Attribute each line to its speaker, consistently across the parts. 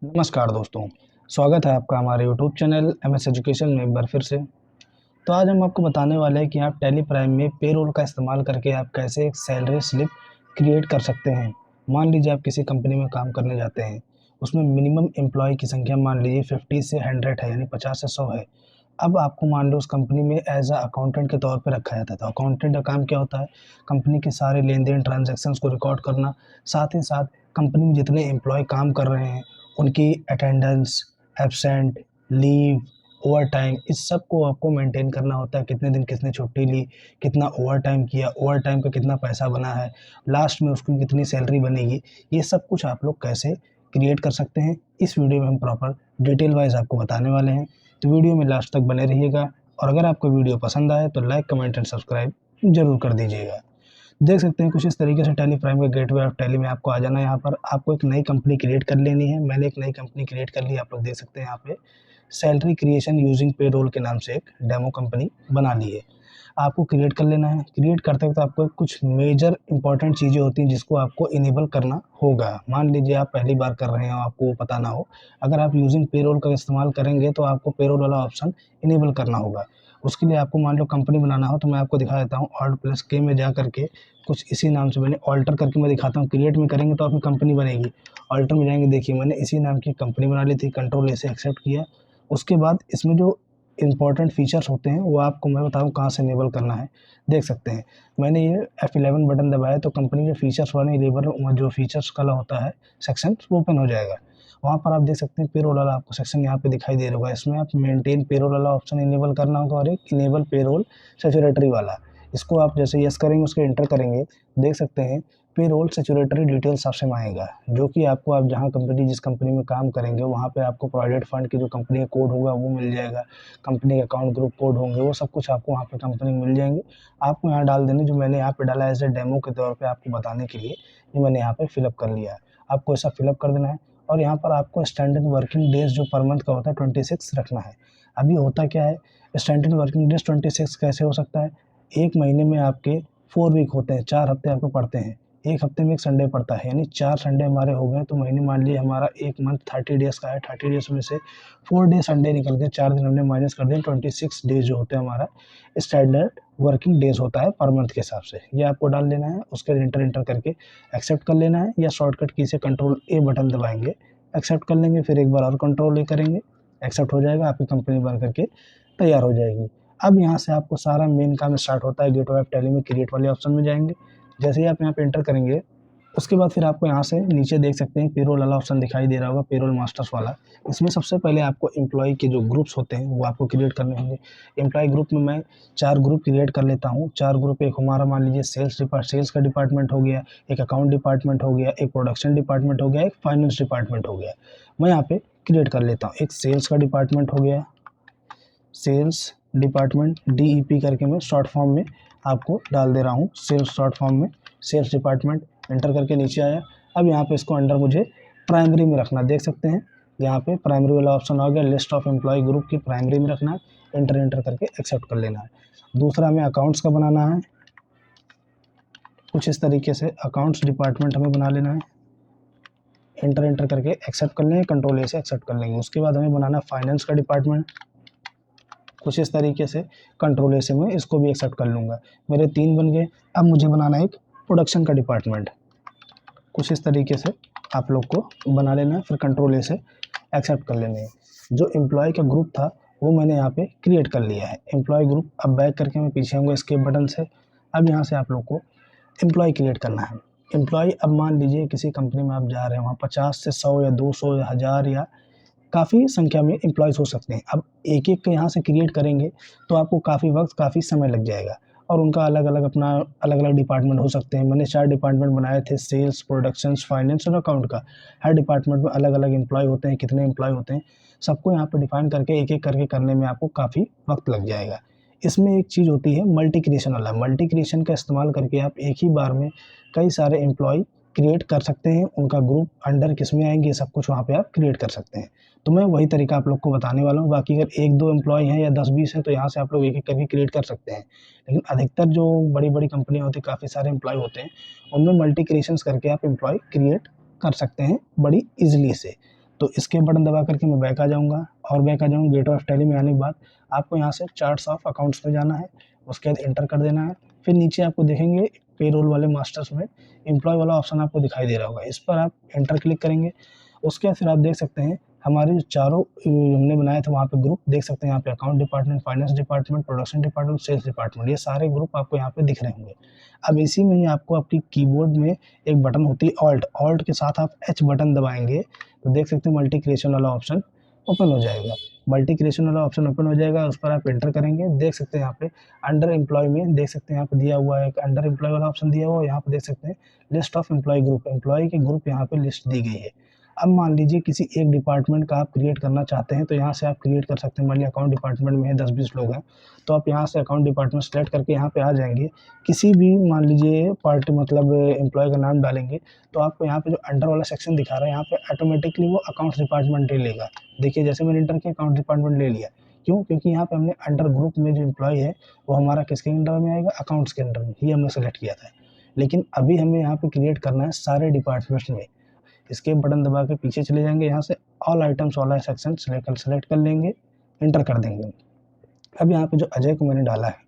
Speaker 1: नमस्कार दोस्तों, स्वागत है आपका हमारे यूट्यूब चैनल एमएस एजुकेशन में एक बार फिर से। तो आज हम आपको बताने वाले हैं कि आप टैली प्राइम में पेरोल का इस्तेमाल करके आप कैसे एक सैलरी स्लिप क्रिएट कर सकते हैं। मान लीजिए आप किसी कंपनी में काम करने जाते हैं, उसमें मिनिमम एम्प्लॉय की संख्या मान लीजिए 50 से 100 है, यानी 50 से 100 है। अब आपको मान लो उस कंपनी में एज़ अ अकाउंटेंट के तौर पे रखा जाता था। अकाउंटेंट का काम क्या होता है? कंपनी के सारे लेन-देन ट्रांज़ैक्शंस को रिकॉर्ड करना, साथ ही साथ कंपनी में जितने एम्प्लॉयी काम कर रहे हैं, उनकी अटेंडेंस, एब्सेंट, लीव, ओवरटाइम इस सब को आपको मेंटेन करना होता है। कितने दिन किसने छुट्टी ली, कितना ओवरटाइम किया, ओवरटाइम का कितना पैसा बना है, लास्ट में उसकी कितनी सैलरी बनेगी, ये सब कुछ आप लोग कैसे क्रिएट कर सकते हैं, इस वीडियो में हम प्रॉपर डिटेल वाइज़ आपको बताने वाले हैं। तो वीडियो में लास्ट तक बने रहिएगा और अगर आपको वीडियो पसंद आए तो लाइक, कमेंट एंड सब्सक्राइब ज़रूर कर दीजिएगा। देख सकते हैं कुछ इस तरीके से टैली प्राइम का गेटवे ऑफ टैली में आपको आ जाना है। यहाँ पर आपको एक नई कंपनी क्रिएट कर लेनी है। मैंने एक नई कंपनी क्रिएट कर ली, आप लोग देख सकते हैं यहाँ पे सैलरी क्रिएशन यूजिंग पेरोल के नाम से एक डेमो कंपनी बना ली है। आपको क्रिएट कर लेना है। क्रिएट करते वक्त आपको कुछ मेजर इंपॉर्टेंट चीज़ें होती हैं जिसको आपको इनेबल करना होगा। मान लीजिए आप पहली बार कर रहे हो, आपको वो पता ना हो। अगर आप यूजिंग पेरोल का इस्तेमाल करेंगे तो आपको पेरोल वाला ऑप्शन इनेबल करना होगा। उसके लिए आपको मान लो कंपनी बनाना हो तो मैं आपको दिखा देता हूँ। Alt+K में जा करके कुछ इसी नाम से मैंने ऑल्टर करके मैं दिखाता हूँ। क्रिएट में करेंगे तो आपकी कंपनी बनेगी। ऑल्टर में जाएँगे, देखिए मैंने इसी नाम की कंपनी बना ली थी। कंट्रोल ए से एक्सेप्ट किया। उसके बाद इसमें जो इम्पोर्टेंट फीचर्स होते हैं वो आपको मैं बताऊँ कहाँ से इनेबल करना है। देख सकते हैं मैंने ये F11 बटन दबाया तो कंपनी के फीचर्स वाले इनेबल जो फीचर्स वाला होता है सेक्शन वो ओपन हो जाएगा। वहाँ पर आप देख सकते हैं पेरोल वाला आपको सेक्शन यहाँ पे दिखाई दे रहा होगा। इसमें आप मेंटेन पेरोल वाला ऑप्शन इनेबल करना होगा और एक इनेबल पेरोल सैचुरेटरी वाला। इसको आप जैसे यस करेंगे उसको एंटर करेंगे, देख सकते हैं पेरोल सैचुरेटरी डिटेल्स ऑप्शन आएगा, जो कि आपको आप जहाँ कंपनी जिस कंपनी में काम करेंगे वहाँ पे आपको प्रोविडेंट फंड की जो कंपनी का कोड होगा वो मिल जाएगा। कंपनी के अकाउंट ग्रुप कोड होंगे, वो सब कुछ आपको वहाँ पे कंपनी में मिल जाएंगे। आपको यहाँ डाल देने जो मैंने यहाँ पे डाला एज ए डेमो के तौर पे आपको बताने के लिए, ये मैंने यहाँ पे फिलअप कर लिया है। आपको ऐसा फिलअप कर देना है और यहाँ पर आपको स्टैंडर्ड वर्किंग डेज जो पर मंथ का होता है 26 रखना है। अभी होता क्या है, स्टैंडर्ड वर्किंग डेज 26 कैसे हो सकता है? एक महीने में आपके 4 वीक होते हैं, 4 हफ्ते आपको पड़ते हैं। एक हफ्ते में एक संडे पड़ता है, यानी 4 संडे हमारे हो गए तो महीने मान लीजिए हमारा एक मंथ 30 डेज़ का है। 30 डेज़ में से 4 डे संडे निकल गए, 4 दिन हमने माइनस कर दिए। 26 डेज़ जो होते हैं हमारा स्टैंडर्ड वर्किंग डेज़ होता है पर मंथ के हिसाब से। ये आपको डाल देना है, उसके एंटर करके एक्सेप्ट कर लेना है या शॉर्टकट की से कंट्रोल ए बटन दबाएँगे, एक्सेप्ट कर लेंगे। फिर एक बार और कंट्रोल ए करेंगे, एक्सेप्ट हो जाएगा, आपकी कंपनी बन करके तैयार हो जाएगी। अब यहाँ से आपको सारा मेन काम स्टार्ट होता है। गेटवे ऑफ टैली में क्रिएट वाले ऑप्शन में जाएँगे। जैसे ही आप यहाँ पे एंटर करेंगे, उसके बाद फिर आपको यहाँ से नीचे देख सकते हैं पेरोल वाला ऑप्शन दिखाई दे रहा होगा, पेरोल मास्टर्स वाला। इसमें सबसे पहले आपको एम्प्लॉयी के जो ग्रुप्स होते हैं वो आपको क्रिएट करने होंगे। एम्प्लॉयी ग्रुप में मैं 4 ग्रुप क्रिएट कर लेता हूँ। 4 ग्रुप, एक हमारा मान लीजिए सेल्स का डिपार्टमेंट हो गया, एक अकाउंट डिपार्टमेंट हो गया, एक प्रोडक्शन डिपार्टमेंट हो गया, एक फाइनेंस डिपार्टमेंट हो गया। मैं यहाँ पे क्रिएट कर लेता हूँ। एक सेल्स का डिपार्टमेंट हो गया, सेल्स डिपार्टमेंट DEP करके मैं शॉर्ट फॉर्म में आपको डाल दे रहा हूँ। सेल्स शॉर्ट फॉर्म में सेल्स डिपार्टमेंट एंटर करके नीचे आया। अब यहाँ पे इसको अंडर मुझे प्राइमरी में रखना, देख सकते हैं यहाँ पे प्राइमरी वाला ऑप्शन आ गया। लिस्ट ऑफ एम्प्लॉय ग्रुप की प्राइमरी में रखना है, एंटर करके एक्सेप्ट कर लेना है। दूसरा हमें अकाउंट्स का बनाना है, कुछ इस तरीके से अकाउंट्स डिपार्टमेंट हमें बना लेना है। एंटर करके एक्सेप्ट कर लेंगे, कंट्रोल ए से एक्सेप्ट कर लेंगे। उसके बाद हमें बनाना है फाइनेंस का डिपार्टमेंट, कुछ इस तरीके से कंट्रोल ए से मैं इसको भी एक्सेप्ट कर लूँगा। मेरे 3 बन गए। अब मुझे बनाना है एक प्रोडक्शन का डिपार्टमेंट, कुछ इस तरीके से आप लोग को बना लेना है, फिर कंट्रोल ए से एक्सेप्ट कर लेने हैं। जो एम्प्लॉय का ग्रुप था वो मैंने यहाँ पे क्रिएट कर लिया है, एम्प्लॉय ग्रुप। अब बैक करके मैं पीछे आऊँगा एस्केप बटन से। अब यहाँ से आप लोग को एम्प्लॉय क्रिएट करना है। एम्प्लॉय, अब मान लीजिए किसी कंपनी में आप जा रहे हैं, वहाँ 50 से 100 या 200 या 1000 या काफ़ी संख्या में एम्प्लॉइज़ हो सकते हैं। अब एक-एक के यहाँ से क्रिएट करेंगे तो आपको काफ़ी वक़्त, काफ़ी समय लग जाएगा और उनका अलग-अलग अपना अलग-अलग डिपार्टमेंट हो सकते हैं। मैंने 4 डिपार्टमेंट बनाए थे, सेल्स, प्रोडक्शंस, फाइनेंस और अकाउंट का। हर डिपार्टमेंट में अलग-अलग एम्प्लॉयी होते हैं, कितने एम्प्लॉयी होते हैं, सबको यहाँ पे डिफाइन करके एक-एक करके करने में आपको काफ़ी वक़्त लग जाएगा। इसमें एक चीज़ होती है मल्टी क्रिएशन वाला। मल्टी क्रिएशन का इस्तेमाल करके आप एक ही बार में कई सारे एम्प्लॉयी क्रिएट कर सकते हैं। उनका ग्रुप अंडर किसमें आएँगे, ये सब कुछ वहाँ पे आप क्रिएट कर सकते हैं। तो मैं वही तरीका आप लोग को बताने वाला हूँ। बाकी अगर 1-2 एम्प्लॉयी हैं या 10-20 हैं तो यहाँ से आप लोग एक-एक करके क्रिएट कर सकते हैं। लेकिन अधिकतर जो बड़ी-बड़ी कंपनियाँ होती हैं, काफ़ी सारे एम्प्लॉयी होते हैं, उनमें मल्टी क्रिएशंस करके आप एम्प्लॉयी क्रिएट कर सकते हैं बड़ी ईज़िली से। तो इसके बटन दबा करके मैं बैक आ जाऊँगा और बैक आ जाऊँगा। गेटवे ऑफ टैली में आने के बाद आपको यहाँ से चार्ट्स ऑफ अकाउंट्स में जाना है, उसके बाद एंटर कर देना है। फिर नीचे आपको देखेंगे पेरोल वाले मास्टर्स में एम्प्लॉय वाला ऑप्शन आपको दिखाई दे रहा होगा, इस पर आप एंटर क्लिक करेंगे। उसके बाद फिर आप देख सकते हैं हमारे जो चारों हमने बनाए थे वहाँ पे ग्रुप देख सकते हैं, यहाँ पे account department, finance department, production department, sales department, ये सारे ग्रुप आपको यहाँ पे दिख रहे होंगे। अब इसी में ही आपको आपकी कीबोर्ड में एक बटन होती है ऑल्ट, ऑल्ट के साथ आप एच बटन दबाएंगे तो देख सकते हैं मल्टी क्रिएशन वाला ऑप्शन ओपन हो जाएगा। मल्टी क्रिएशन वाला ऑप्शन ओपन हो जाएगा, उस पर आप एंटर करेंगे। देख सकते हैं यहाँ पे अंडर एम्प्लॉय में देख सकते हैं यहाँ पे दिया हुआ है, एक अंडर एम्प्लॉय वाला ऑप्शन दिया हुआ है। यहाँ पे देख सकते हैं list of employ group, employ के ग्रुप यहाँ पे लिस्ट दी गई है। अब मान लीजिए किसी एक डिपार्टमेंट का आप क्रिएट करना चाहते हैं तो यहाँ से आप क्रिएट कर सकते हैं। मान लीजिए अकाउंट डिपार्टमेंट में 10-20 लोग हैं तो आप यहाँ से अकाउंट डिपार्टमेंट सेलेक्ट करके यहाँ पे आ जाएंगे। किसी भी मान लीजिए पार्टी मतलब एम्प्लॉय का नाम डालेंगे तो आपको यहाँ पे जो अंडर वाला सेक्शन दिखा रहा है यहाँ पे ऑटोमेटिकली वो अकाउंट्स डिपार्टमेंट ले लेगा। देखिए जैसे मैंने इंटर किया अकाउंट डिपार्टमेंट ले लिया। क्यों? क्योंकि यहाँ पे हमने अंडर ग्रुप में जो एम्प्लॉय है वो हमारा किसके अंडर में आएगा, अकाउंट्स के अंडर में, ये हमने सेलेक्ट किया था। लेकिन अभी हमें यहाँ पे क्रिएट करना है सारे डिपार्टमेंट्स में। इसके बटन दबा के पीछे चले जाएंगे, यहाँ से ऑल आइटम्स वाला सेक्शन सेलेक्ट कर लेंगे, एंटर कर देंगे। अब यहाँ पे जो अजय को मैंने डाला है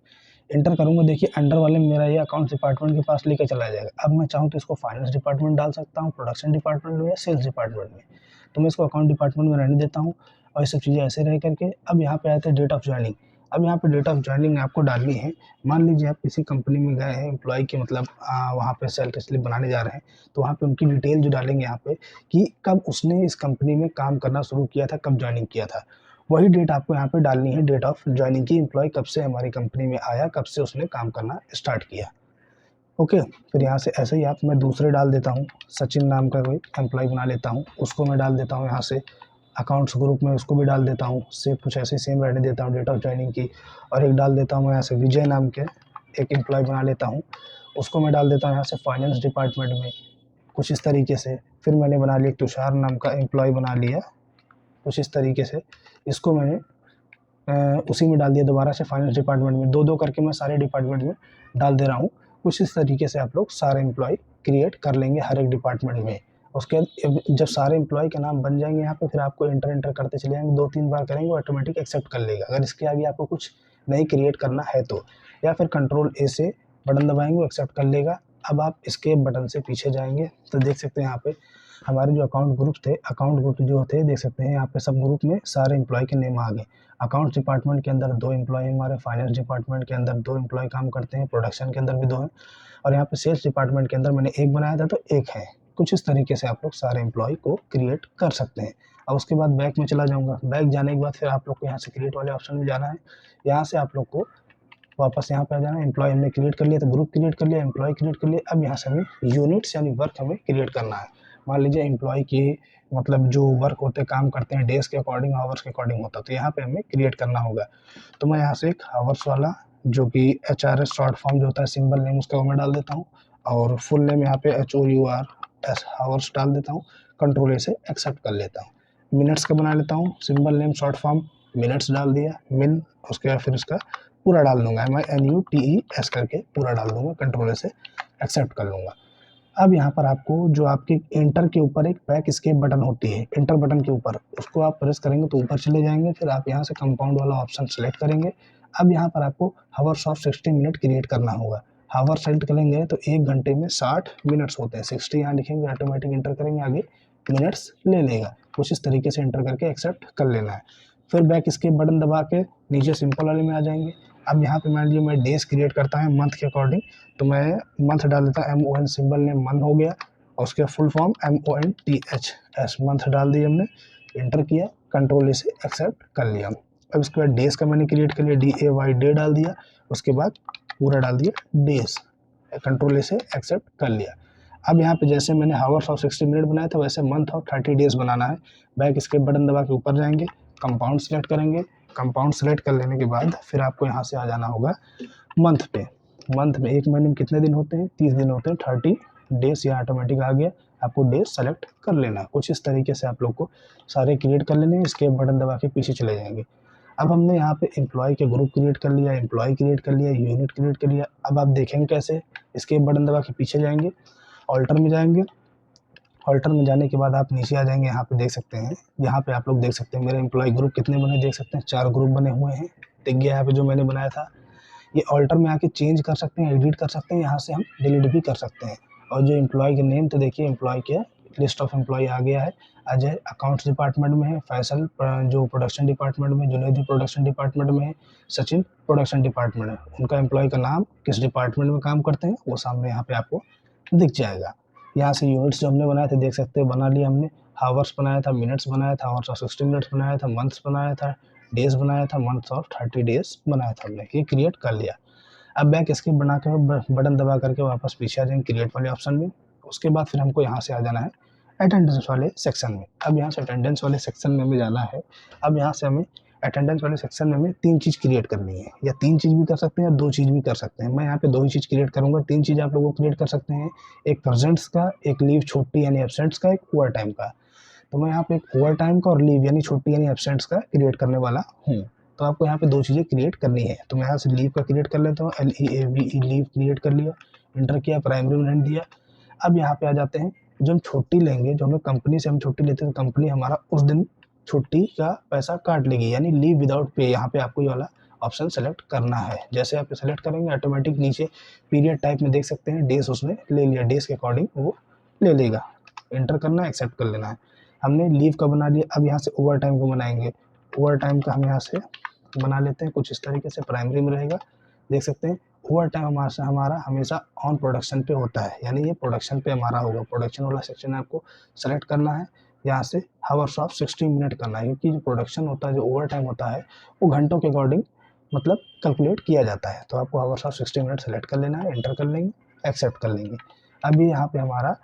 Speaker 1: एंटर करूँगा, देखिए अंडर वाले में मेरा ये अकाउंट्स डिपार्टमेंट के पास लेके चला जाएगा। अब मैं चाहूँ तो इसको फाइनेंस डिपार्टमेंट डाल सकता हूँ, प्रोडक्शन डिपार्टमेंट में या सेल्स डिपार्टमेंट में। तो मैं इसको अकाउंट डिपार्टमेंट में रहने देता हूँ और ये सब चीज़ें ऐसे रह करके। अब यहाँ पे आते हैं डेट ऑफ ज्वाइनिंग। अब यहाँ पे डेट ऑफ ज्वाइनिंग आपको डालनी है। मान लीजिए आप किसी कंपनी में गए हैं एम्प्लॉय के मतलब वहाँ पे सैलरी स्लिप बनाने जा रहे हैं तो वहाँ पे उनकी डिटेल जो डालेंगे यहाँ पे कि कब उसने इस कंपनी में काम करना शुरू किया था, कब ज्वाइनिंग किया था, वही डेट आपको यहाँ पे डालनी है। डेट ऑफ ज्वाइनिंग की, एम्प्लॉय कब से हमारी कंपनी में आया, कब से उसने काम करना स्टार्ट किया। ओके, फिर यहाँ से ऐसे ही आप मैं दूसरे डाल देता हूँ, सचिन नाम का कोई एम्प्लॉय बना लेता हूँ, उसको मैं डाल देता हूँ यहाँ से अकाउंट्स ग्रुप में, उसको भी डाल देता हूँ। से कुछ ऐसे सेम रहने देता हूँ डेट ऑफ ज्वाइनिंग की। और एक डाल देता हूँ मैं यहाँ से विजय नाम के एक एम्प्लॉय बना लेता हूँ, उसको मैं डाल देता हूँ यहाँ से फाइनेंस डिपार्टमेंट में कुछ इस तरीके से। फिर मैंने बना लिया तुषार नाम का एम्प्लॉय बना लिया कुछ इस तरीके से, इसको मैंने उसी में डाल दिया दोबारा से फाइनेंस डिपार्टमेंट में। दो दो करके मैं सारे डिपार्टमेंट में डाल दे रहा हूँ। कुछ इस तरीके से आप लोग सारे एम्प्लॉय क्रिएट कर लेंगे हर एक डिपार्टमेंट में। उसके बाद जब सारे एम्प्लॉय के नाम बन जाएंगे यहाँ पे फिर आपको एंटर करते चले जाएंगे, 2-3 बार करेंगे ऑटोमेटिक एक्सेप्ट कर लेगा। अगर इसके आगे आपको कुछ नहीं क्रिएट करना है तो, या फिर कंट्रोल ए से बटन दबाएंगे एक्सेप्ट कर लेगा। अब आप इसके बटन से पीछे जाएंगे तो देख सकते हैं यहाँ पे हमारे जो अकाउंट ग्रुप थे, अकाउंट ग्रुप जो थे देख सकते हैं यहाँ पे सब ग्रुप में सारे एम्प्लॉय के नेम आ गए। अकाउंट्स डिपार्टमेंट के अंदर 2 एम्प्लॉय हैं हमारे, फाइनेंस डिपार्टमेंट के अंदर 2 एम्प्लॉय काम करते हैं, प्रोडक्शन के अंदर भी 2 हैं और यहाँ पे सेल्स डिपार्टमेंट के अंदर मैंने 1 बनाया था तो 1 है। कुछ इस तरीके से आप लोग सारे एम्प्लॉय को क्रिएट कर सकते हैं। अब उसके बाद बैक में चला जाऊँगा, बैक जाने के बाद फिर आप लोग को यहाँ से क्रिएट वाले ऑप्शन में जाना है। यहाँ से आप लोग को वापस यहाँ पे आ जाना है। एम्प्लॉय हमने क्रिएट कर लिया तो ग्रुप क्रिएट कर लिया, एम्प्लॉय क्रिएट कर लिया। अब यहाँ से हमें यूनिट्स यानी वर्क हमें क्रिएट करना है। मान लीजिए एम्प्लॉय की मतलब जो वर्क होते काम करते हैं डेज के अकॉर्डिंग, आवर्स के अकॉर्डिंग होता है तो यहाँ पे हमें क्रिएट करना होगा। तो मैं यहाँ से एक आवर्स वाला जो कि HRS शॉर्ट फॉर्म जो होता है सिंबल नेम उसका वो मैं डाल देता हूँ और फुल नेम यहाँ पे HOURS आवर्स डाल देता हूँ। कंट्रोल ए से एक्सेप्ट कर लेता हूँ। मिनट्स का बना लेता हूँ, symbol name short form minutes डाल दिया मिन, उसके बाद फिर उसका पूरा डाल दूंगा MINUTES करके पूरा डाल दूंगा, कंट्रोल से एक्सेप्ट कर लूँगा। अब यहाँ पर आपको जो आपके एंटर के ऊपर एक बैक एस्केप बटन होती है, एंटर बटन के ऊपर उसको आप प्रेस करेंगे तो ऊपर चले जाएंगे। फिर आप यहाँ से कंपाउंड वाला ऑप्शन सेलेक्ट करेंगे। अब यहाँ पर आपको हावर्स ऑफ 60 मिनट क्रिएट करना होगा। हावर सेलेक्ट करेंगे तो 1 घंटे में 60 मिनट्स होते हैं। 60 यहाँ लिखेंगे, ऑटोमेटिक एंटर करेंगे, आगे मिनट्स ले लेगा। कुछ इस तरीके से एंटर करके एक्सेप्ट कर लेना है। फिर बैक एस्केप बटन दबा के नीचे सिंपल वाले में आ जाएंगे। अब यहाँ पे मान लीजिए मैं डेज क्रिएट करता है मंथ के अकॉर्डिंग तो मैं मंथ डाल देता हूँ, MON सिंबल ने मन हो गया और उसके फुल फॉर्म MONTHS मंथ डाल दिया हमने, एंटर किया, कंट्रोल से एक्सेप्ट कर लिया। अब इसके बाद डेज का मैंने क्रिएट कर लिया, DAY डे डाल दिया, उसके बाद पूरा डाल दिया डेज, कंट्रोल से एक्सेप्ट कर लिया। अब यहाँ पे जैसे मैंने हावर्स ऑफ 60 मिनट बनाया था वैसे मंथ ऑफ 30 डेज बनाना है। बैक एस्केप बटन दबा के ऊपर जाएंगे, कंपाउंड सेलेक्ट करेंगे। कंपाउंड सेलेक्ट कर लेने के बाद फिर आपको यहाँ से आ जाना होगा मंथ पे। मंथ में 1 महीने में कितने दिन होते हैं, 30 दिन होते हैं, 30 डेज यहाँ ऑटोमेटिक आ गया। आपको डेज सेलेक्ट कर लेना। कुछ इस तरीके से आप लोग को सारे क्रिएट कर लेने हैं। एस्केप बटन दबा के पीछे चले जाएंगे। अब हमने यहाँ पे एम्प्लॉय के ग्रुप क्रिएट कर लिया, एम्प्लॉय क्रिएट कर लिया, यूनिट क्रिएट कर लिया। अब आप देखेंगे कैसे, एस्केप बटन दबा के पीछे जाएंगे, ऑल्टर में जाएंगे, ऑल्टर में जाने के बाद आप नीचे आ जाएंगे, यहाँ पे देख सकते हैं, यहाँ पे आप लोग देख सकते हैं मेरे एम्प्लॉय ग्रुप कितने बने देख सकते हैं, 4 ग्रुप बने हुए हैं। दिख गया यहाँ पे जो मैंने बनाया था। ये ऑल्टर में आके चेंज कर सकते हैं, एडिट कर सकते हैं, यहाँ से हम डिलीट भी कर सकते हैं। और जो एम्प्लॉय के नेम तो देखिए एम्प्लॉय के लिस्ट ऑफ एम्प्लॉय आ गया है। अजय अकाउंट्स डिपार्टमेंट में है, फैसल जो प्रोडक्शन डिपार्टमेंट में, जुनैदी प्रोडक्शन डिपार्टमेंट में है, सचिन प्रोडक्शन डिपार्टमेंट में। उनका एम्प्लॉय का नाम, किस डिपार्टमेंट में काम करते हैं, वो सामने यहाँ पे आपको दिख जाएगा। यहाँ से यूनिट्स जो हमने बनाए थे देख सकते हैं, बना लिया हमने। हावर्स बनाया था, मिनट्स बनाया था, हावर्स और 60 मिनट्स बनाया था, मंथ्स बनाया था, डेज बनाया था, मंथ्स और 30 डेज बनाया था हमने। ये क्रिएट कर लिया। अब बैक एस्केप बना के बटन दबा करके वापस पीछे आ जाएंगे क्रिएट वाले ऑप्शन में। उसके बाद फिर हमको यहाँ से आ जाना है अटेंडेंस वाले सेक्शन में। अब यहाँ से अटेंडेंस वाले सेक्शन में हमें जाना है। अब यहाँ से हमें अटेंडेंस वाले सेक्शन में हमें 3 चीज़ क्रिएट करनी है, या 3 चीज़ भी कर सकते हैं या 2 चीज़ भी कर सकते हैं। मैं यहाँ पे 2 ही चीज़ क्रिएट करूँगा। 3 चीज़ आप लोगों को क्रिएट कर सकते हैं, एक प्रेजेंट्स का, एक लीव छुट्टी यानी एब्सेंट्स का, एक ओवर टाइम का। तो मैं यहाँ पे एक ओवर टाइम का और लीव यानी छुट्टी यानी एब्सेंट्स का क्रिएट करने वाला हूँ। तो आपको यहाँ पे 2 चीज़ें क्रिएट करनी है। तो मैं यहाँ से लीव का क्रिएट कर लेता हूँ, LEAVE लीव क्रिएट कर लिया, इंटर किया, प्राइमरी में दिया। अब यहाँ पे आ जाते हैं, जो हम छुट्टी लेंगे, जो हमें कंपनी से हम छुट्टी लेते हैं, तो कंपनी हमारा उस दिन छुट्टी का पैसा काट लेगी, यानी लीव विदाउट पे। यहाँ पे आपको ये वाला ऑप्शन सेलेक्ट करना है। जैसे आप सेलेक्ट करेंगे ऑटोमेटिक नीचे पीरियड टाइप में देख सकते हैं डेज उसने ले लिया, डेज के अकॉर्डिंग वो ले लेगा। इंटर करना है, एक्सेप्ट कर लेना है। हमने लीव का बना लिया। अब यहाँ से ओवर टाइम को बनाएंगे। ओवर टाइम का हम यहाँ से बना लेते हैं कुछ इस तरीके से, प्राइमरी में रहेगा। देख सकते हैं ओवर टाइम हमारा हमेशा ऑन प्रोडक्शन पे होता है, यानी ये प्रोडक्शन पे हमारा होगा। प्रोडक्शन वाला सेक्शन आपको सेलेक्ट करना है। यहाँ से हावर्स ऑफ 60 मिनट करना है, क्योंकि जो प्रोडक्शन होता है, जो ओवर टाइम होता है, वो घंटों के अकॉर्डिंग मतलब कैलकुलेट किया जाता है। तो आपको हावर्स ऑफ 60 मिनट सेलेक्ट कर लेना है, एंटर कर लेंगे, एक्सेप्ट कर लेंगे। अभी यहाँ पे हमारा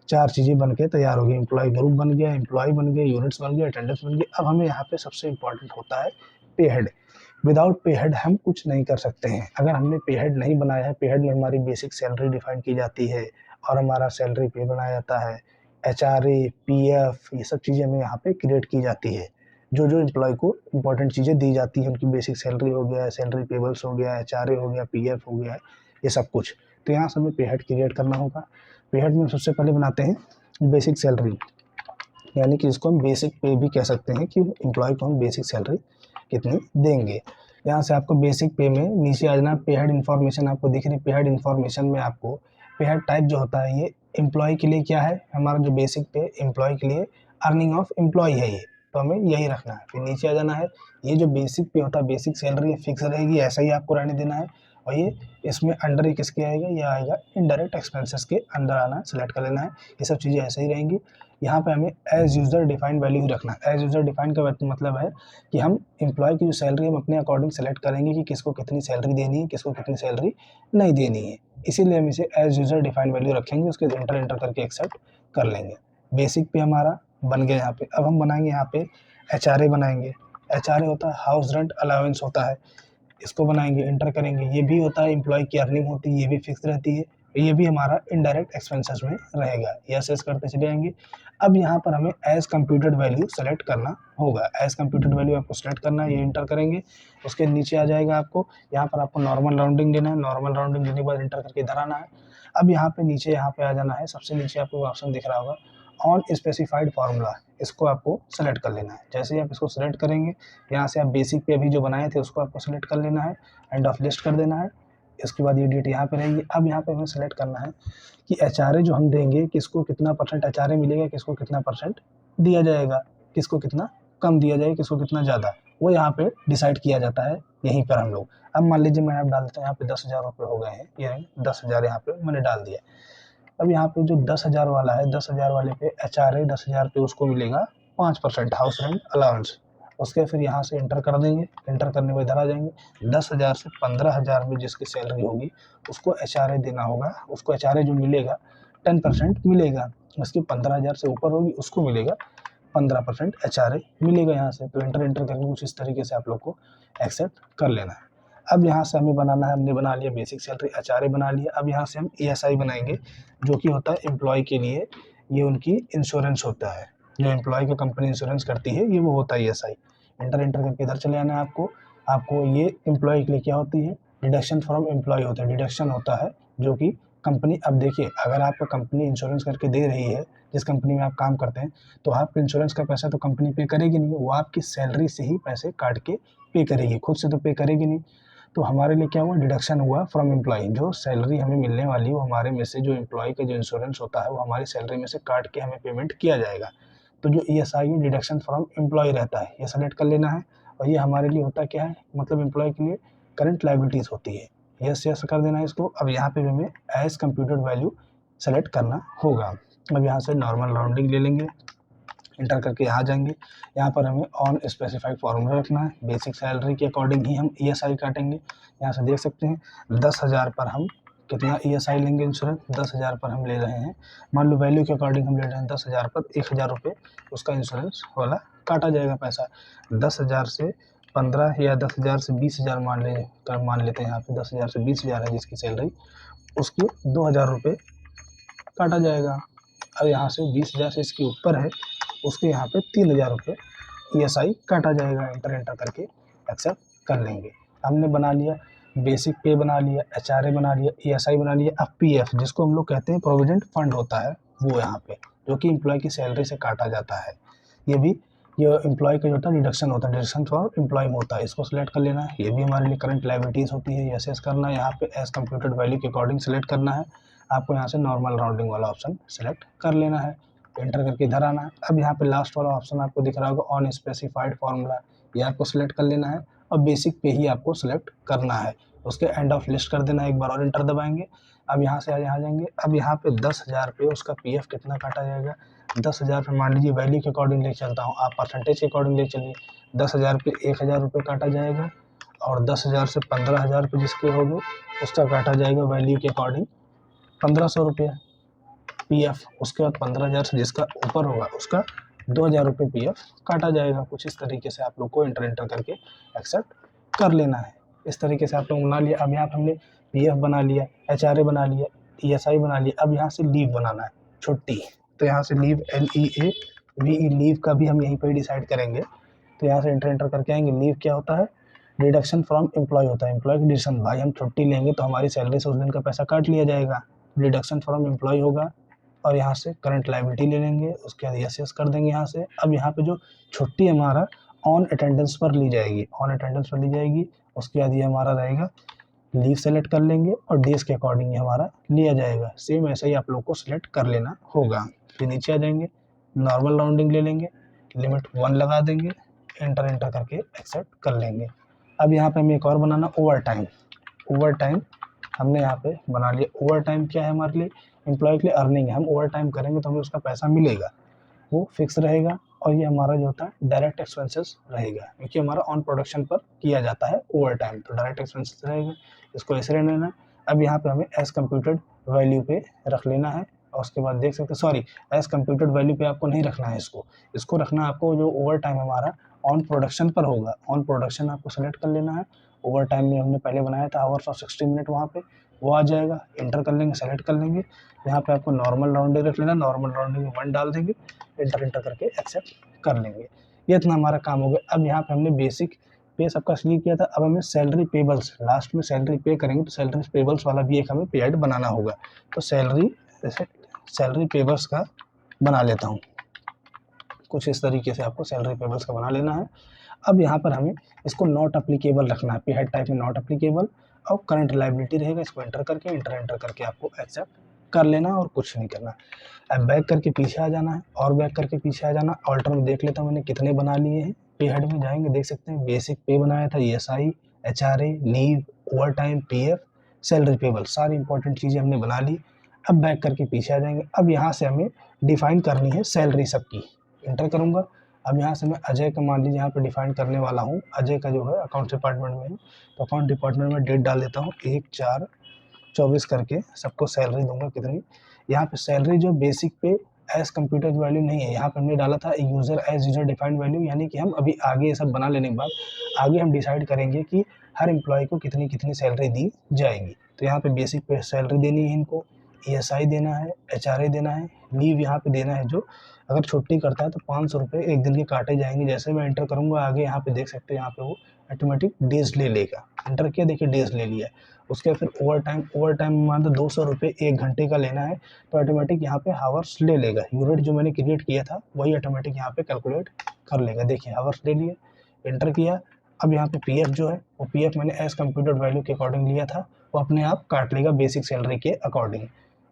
Speaker 1: 4 चीज़ें बन के तैयार हो गई। एम्प्लॉय ग्रुप बन गया, एम्प्लॉय बन गए, यूनिट्स बन गए, अटेंडेंस बन गई। अब हमें यहाँ पे सबसे इंपॉर्टेंट होता है पे हेड। विदाउट पे हेड हम कुछ नहीं कर सकते हैं। अगर हमने पे हेड नहीं बनाया है, पे हेड में हमारी बेसिक सैलरी डिफाइन की जाती है और हमारा सैलरी पे बनाया जाता है, HRA, PF, ये सब चीज़ें हमें यहाँ पे क्रिएट की जाती है। जो जो एम्प्लॉय को इंपॉर्टेंट चीज़ें दी जाती हैं, उनकी बेसिक सैलरी हो गया, सैलरी पेबल्स हो गया, HRA हो गया, PF हो गया, ये सब कुछ। तो यहाँ से हमें पे हेड क्रिएट करना होगा। पे हेड में सबसे पहले बनाते हैं बेसिक सैलरी, यानी कि इसको हम बेसिक पे भी कह सकते हैं, कि एम्प्लॉय को हम बेसिक सैलरी कितनी देंगे। यहाँ से आपको बेसिक पे में नीचे आ जाना। पे हेड इन्फॉर्मेशन आपको दिख रही है। पे हेड इन्फॉर्मेशन में आपको पे हेड टाइप जो होता है, ये एम्प्लॉय के लिए क्या है, हमारा जो बेसिक पे एम्प्लॉय के लिए अर्निंग ऑफ एम्प्लॉय है ये, तो हमें यही रखना है। फिर नीचे आ जाना है। ये जो बेसिक पे होता है, बेसिक सैलरी फिक्स रहेगी, ऐसा ही आपको रहने देना है। और ये इसमें अंडर ही किसके आएगा, ये आएगा इनडायरेक्ट एक्सपेंसेस के अंदर आना है, सेलेक्ट कर लेना है। ये सब चीज़ें ऐसे ही रहेंगी। यहाँ पे हमें एज यूज़र डिफाइंड वैल्यू ही रखना है। एज यूज़र डिफाइंड का मतलब है कि हम एम्प्लॉय की जो सैलरी हम अपने अकॉर्डिंग सेलेक्ट करेंगे कि किसको कितनी सैलरी देनी है, किसको कितनी सैलरी नहीं देनी है। इसीलिए हम इसे एज यूज़र डिफाइंड वैल्यू रखेंगे, उसके एंटर करके एक्सेप्ट कर लेंगे। बेसिक पे हमारा बन गया यहाँ पे। अब हम बनाएंगे यहाँ पे HRA बनाएंगे। HRA होता है हाउस रेंट अलाउंस होता है, इसको बनाएंगे, एंटर करेंगे। ये भी होता है एम्प्लॉय की अर्निंग होती है, ये भी फिक्स रहती है। ये भी हमारा इनडायरेक्ट एक्सपेंसेस में रहेगा। यस यस करते चले जाएंगे। अब यहाँ पर हमें एज कंप्यूटेड वैल्यू सेलेक्ट करना होगा। एज कंप्यूटेड वैल्यू आपको सेलेक्ट करना है, ये इंटर करेंगे। उसके नीचे आ जाएगा आपको, यहाँ पर आपको नॉर्मल राउंडिंग देना है। नॉर्मल राउंडिंग देने के बाद इंटर करके इधर आना है। अब यहाँ पे नीचे यहाँ पे आ जाना है। सबसे नीचे आपको ऑप्शन दिख रहा होगा ऑन स्पेसिफाइड फार्मूला, इसको आपको सेलेक्ट कर लेना है। जैसे ही आप इसको सेलेक्ट करेंगे, यहाँ से आप बेसिक पे अभी जो बनाए थे उसको आपको सेलेक्ट कर लेना है, एंड ऑफ लिस्ट कर देना है। इसके बाद ये डेट यहाँ पे रहेगी। अब यहाँ पे हमें सेलेक्ट करना है कि HRA जो हम देंगे, किसको कितना परसेंट HRA मिलेगा, किसको कितना परसेंट दिया जाएगा, किसको कितना कम दिया जाएगा, किसको कितना ज़्यादा, वो यहाँ पे डिसाइड किया जाता है यहीं पर हम लोग। अब मान लीजिए मैं आप डाल देता हूँ, यहाँ पे 10,000 रुपये हो गए हैं, ये 10,000 यहाँ पे मैंने डाल दिया। अब यहाँ पे जो 10,000 वाला है, 10,000 वाले पे HRA 10,000 पे उसको मिलेगा 5% हाउस रेंट अलाउंस। उसके फिर यहाँ से इंटर कर देंगे। इंटर करने के बाद इधर आ जाएंगे। 10,000 से 15,000 में जिसकी सैलरी होगी उसको HRA देना होगा। उसको HRA जो मिलेगा 10% मिलेगा। उसकी 15,000 से ऊपर होगी उसको मिलेगा 15% HRA मिलेगा यहाँ से। तो इंटर करके कुछ इस तरीके से आप लोग को एक्सेप्ट कर लेना है। अब यहाँ से हमें बनाना है, हमने बना लिया बेसिक सैलरी, HRA बना लिया। अब यहाँ से हम ESI बनाएंगे, जो कि होता है एम्प्लॉय के लिए, ये उनकी इंश्योरेंस होता है। जो एम्प्लॉय का कंपनी इंश्योरेंस करती है, ये वो होता है ESI। इंटर करके इधर चले आना है आपको। आपको ये एम्प्लॉय के लिए क्या होती है, डिडक्शन फ्रॉम एम्प्लॉय होता है। डिडक्शन होता है जो कि कंपनी, अब देखिए अगर आपको कंपनी इंश्योरेंस करके दे रही है जिस कंपनी में आप काम करते हैं, तो आपके इंश्योरेंस का पैसा तो कंपनी पे करेगी नहीं, वो आपकी सैलरी से ही पैसे काट के पे करेगी, खुद से तो पे करेगी नहीं। तो हमारे लिए क्या हुआ, डिडक्शन हुआ फ्रॉम एम्प्लॉय, जो सैलरी हमें मिलने वाली है वो हमारे में से जो एम्प्लॉय का जो इंश्योरेंस होता है वो हमारी सैलरी में से काट के हमें पेमेंट किया जाएगा। तो जो ESI डिडक्शन फ्रॉम एम्प्लॉय रहता है, ये सेलेक्ट कर लेना है। और ये हमारे लिए होता क्या है, मतलब एम्प्लॉय के लिए करंट लायबिलिटीज़ होती है। यस यस कर देना है इसको। अब यहाँ पे हमें एज कंप्यूटेड वैल्यू सेलेक्ट करना होगा। अब यहाँ से नॉर्मल राउंडिंग ले लेंगे, इंटर करके यहाँ जाएंगे। यहाँ पर हमें ऑन स्पेसिफाइड फार्मूला रखना है, बेसिक सैलरी के अकॉर्डिंग ही हम ESI काटेंगे। यहाँ से देख सकते हैं 10,000 पर हम कितना ESI लेंगे, इंश्योरेंस 10,000 पर हम ले रहे हैं। मान लो वैल्यू के अकॉर्डिंग हम ले रहे हैं 10,000 पर 1,000 रुपये उसका इंश्योरेंस वाला काटा जाएगा पैसा। 10,000 से 15 या 10,000 से 20,000 मान लेते हैं, यहाँ पे 10,000 से 20,000 है जिसकी सैलरी, उसकी 2,000 रुपये काटा जाएगा। अब यहाँ से 20,000 से इसके ऊपर है, उसके यहाँ पे 3,000 रुपये ESI काटा जाएगा। एंटर करके एक्सेप्ट कर लेंगे। हमने बना लिया बेसिक पे, बना लिया HRA, बना लिया ESI, बना लिया। अब PF जिसको हम लोग कहते हैं प्रोविडेंट फंड होता है, वो यहाँ पे जो कि एम्प्लॉय की सैलरी से काटा जाता है। ये एम्प्लॉय का जो होता है डिडक्शन होता है, डिडक्शन फॉर एम्प्लॉय होता है, इसको सिलेक्ट कर लेना है। ये भी हमारे लिए करंट लायबिलिटीज़ होती है, यस करना है। यहाँ पे एज कंप्यूटेड वैल्यू के अकॉर्डिंग सेलेक्ट करना है। आपको यहाँ से नॉर्मल राउंडिंग वाला ऑप्शन सेलेक्ट कर लेना है, एंटर करके इधर आना है। अब यहाँ पे लास्ट वाला ऑप्शन आपको दिख रहा होगा ऑन स्पेसिफाइड फार्मूला, ये आपको सिलेक्ट कर लेना है और बेसिक पे ही आपको सिलेक्ट करना है। उसके एंड ऑफ लिस्ट कर देना है, एक बार और एंटर दबाएंगे। अब यहाँ से यहाँ जाएंगे। अब यहाँ पे 10,000 पे उसका PF कितना काटा जाएगा, 10,000 पे मान लीजिए वैल्यू के अकॉर्डिंग ले चलता हूँ, आप परसेंटेज के अकॉर्डिंग ले चलिए। 10,000 पे 1,000 रुपये काटा जाएगा और 10,000 से 15,000 पे जिसके होंगे उसका काटा जाएगा वैल्यू के अकॉर्डिंग 1,500 रुपये PF। उसके बाद 15,000 से जिसका ऊपर होगा उसका 2,000 रुपये PF काटा जाएगा। कुछ इस तरीके से आप लोग को एंटर करके एक्सेप्ट कर लेना है। इस तरीके से आप लोग बना लिया। अब यहाँ पर हमने PF बना लिया, HRA बना लिया, ESI बना लिया। अब यहाँ से लीव बनाना है, छुट्टी। तो यहाँ से लीव LEAVE लीव का भी हम यहीं पर डिसाइड करेंगे। तो यहाँ से एंटर करके आएंगे। लीव क्या होता है, डिडक्शन फ्रॉम एम्प्लॉय होता है, एम्प्लॉय की डिडक्शन। भाई हम छुट्टी लेंगे तो हमारी सैलरी से उस दिन का पैसा काट लिया जाएगा, डिडक्शन फ्रॉम एम्प्लॉय होगा। और यहाँ से करंट लायबिलिटी ले लेंगे, उसके बाद यस कर देंगे यहाँ से। अब यहाँ पे जो छुट्टी हमारा ऑन अटेंडेंस पर ली जाएगी, ऑन अटेंडेंस पर ली जाएगी। उसके बाद ये हमारा रहेगा, लीव सेलेक्ट कर लेंगे और डेज के अकॉर्डिंग ये हमारा लिया जाएगा। सेम ऐसा ही आप लोग को सिलेक्ट कर लेना होगा। फिर नीचे आ जाएंगे, नॉर्मल राउंडिंग ले लेंगे, लिमिट 1 लगा देंगे, एंटर करके एक्सेप्ट कर लेंगे। अब यहाँ पे हमें एक और बनाना, ओवर टाइम। ओवर टाइम हमने यहाँ पे बना लिया। ओवर टाइम क्या है, हमारे लिए एम्प्लॉय के लिए अर्निंग है। हम ओवर टाइम करेंगे तो हमें उसका पैसा मिलेगा, वो फिक्स रहेगा। और ये हमारा जो होता है डायरेक्ट एक्सपेंसेस रहेगा, क्योंकि हमारा ऑन प्रोडक्शन पर किया जाता है ओवर टाइम, तो डायरेक्ट एक्सपेंसेस रहेगा। इसको ऐसे रहने देना। अब यहाँ पे हमें एज कंप्यूटेड वैल्यू पे रख लेना है। और उसके बाद देख सकते हैं, सॉरी, एज कंप्यूटेड वैल्यू पे आपको नहीं रखना है, इसको रखना आपको जो ओवर टाइम हमारा ऑन प्रोडक्शन पर होगा, ऑन प्रोडक्शन आपको सेलेक्ट कर लेना है। ओवर टाइम में हमने पहले बनाया था आवर्स ऑफ 60 मिनट, वहाँ पे वो आ जाएगा। एंटर कर लेंगे, सेलेक्ट कर लेंगे। यहाँ पे आपको नॉर्मल राउंडिंग रख लेना, नॉर्मल राउंडिंग में 1 डाल देंगे, एंटर करके एक्सेप्ट कर लेंगे। ये इतना हमारा काम हो गया। अब यहाँ पे हमने बेसिक पे सबका सिलेक्ट किया था। अब हमें सैलरी पेबल्स, लास्ट में सैलरी पे करेंगे तो सैलरी पेबल्स वाला भी एक हमें पेड बनाना होगा। तो सैलरी पेबल्स का बना लेता हूँ। कुछ इस तरीके से आपको सैलरी पेबल्स का बना लेना है। अब यहाँ पर हमें इसको नॉट अप्लीकेबल रखना है, पे हेड टाइप में नॉट अप्लीकेबल, और करंट लायबिलिटी रहेगा। इसको एंटर करके आपको एक्सेप्ट कर लेना और कुछ नहीं करना। अब बैक करके पीछे आ जाना है, और बैक करके पीछे आ जाना। ऑल्टर में देख लेता हूँ मैंने कितने बना लिए हैं। पे हेड में जाएंगे, देख सकते हैं बेसिक पे बनाया था, ESI, HRA, leave, over time, PF, salary payable, सारी इंपॉर्टेंट चीज़ें हमने बना ली। अब बैक करके पीछे आ जाएंगे। अब यहाँ से हमें डिफाइन करनी है सैलरी सबकी, एंटर करूँगा। अब यहाँ से मैं अजय का मान लीजिए यहाँ पे डिफाइन करने वाला हूँ। अजय का जो है अकाउंट डिपार्टमेंट में है, तो अकाउंट डिपार्टमेंट में डेट डाल देता हूँ 1/4/24 करके सबको सैलरी दूंगा कितनी। यहाँ पे सैलरी जो बेसिक पे एज कंप्यूटर वैल्यू नहीं है, यहाँ पे हमने डाला था यूजर डिफाइंड वैल्यू, यानी कि हम अभी आगे ये सब बना लेने के बाद आगे हम डिसाइड करेंगे कि हर एम्प्लॉय को कितनी कितनी सैलरी दी जाएगी। तो यहाँ पे बेसिक पे सैलरी देनी है इनको, ESI देना है, HRA देना है, लीव यहाँ पे देना है। जो अगर छुट्टी करता है तो 500 रुपये एक दिन के काटे जाएंगे। जैसे मैं एंटर करूँगा आगे, यहाँ पे देख सकते हैं यहाँ पे वो ऑटोमेटिक डेज ले लेगा। एंटर किया, देखिए डेज ले लिया। उसके फिर ओवर टाइम मान लो 200 रुपये 1 घंटे का लेना है, तो ऑटोमेटिक यहाँ पे हावर्स ले लेगा। यूनिट जो मैंने क्रिएट किया था वही ऑटोमेटिक यहाँ पे कैलकुलेट कर लेगा। देखिए हावर्स ले लिए, एंटर किया। अब यहाँ पे पीएफ जो है वो पीएफ मैंने एज कंप्यूटेड वैल्यू के अकॉर्डिंग लिया था, वो अपने आप काट लेगा बेसिक सैलरी के अकॉर्डिंग।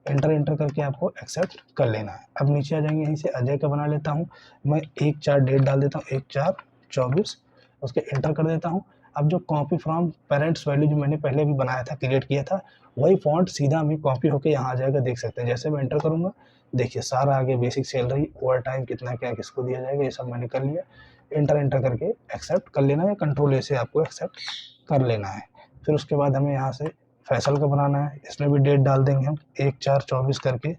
Speaker 1: एंटर करके आपको एक्सेप्ट कर लेना है। अब नीचे आ जाएंगे, यहीं से अजय का बना लेता हूँ मैं। 1/4 डेट डाल देता हूँ, 1/4/24, उसके एंटर कर देता हूँ। अब जो कॉपी फ्रॉम पेरेंट्स वैल्यू जो मैंने पहले भी बनाया था, क्रिएट किया था, वही फॉन्ट सीधा हमें कॉपी होकर यहाँ आ जाएगा। देख सकते हैं जैसे मैं एंटर करूँगा, देखिए सारा आगे बेसिक सैलरी, ओवर टाइम कितना क्या किसको दिया जाएगा, ये सब मैंने कर लिया। एंटर करके एक्सेप्ट कर लेना है, कंट्रोल ए से आपको एक्सेप्ट कर लेना है। फिर उसके बाद हमें यहाँ से फैसल का बनाना है, इसमें भी डेट डाल देंगे हम 1/4/24 करके,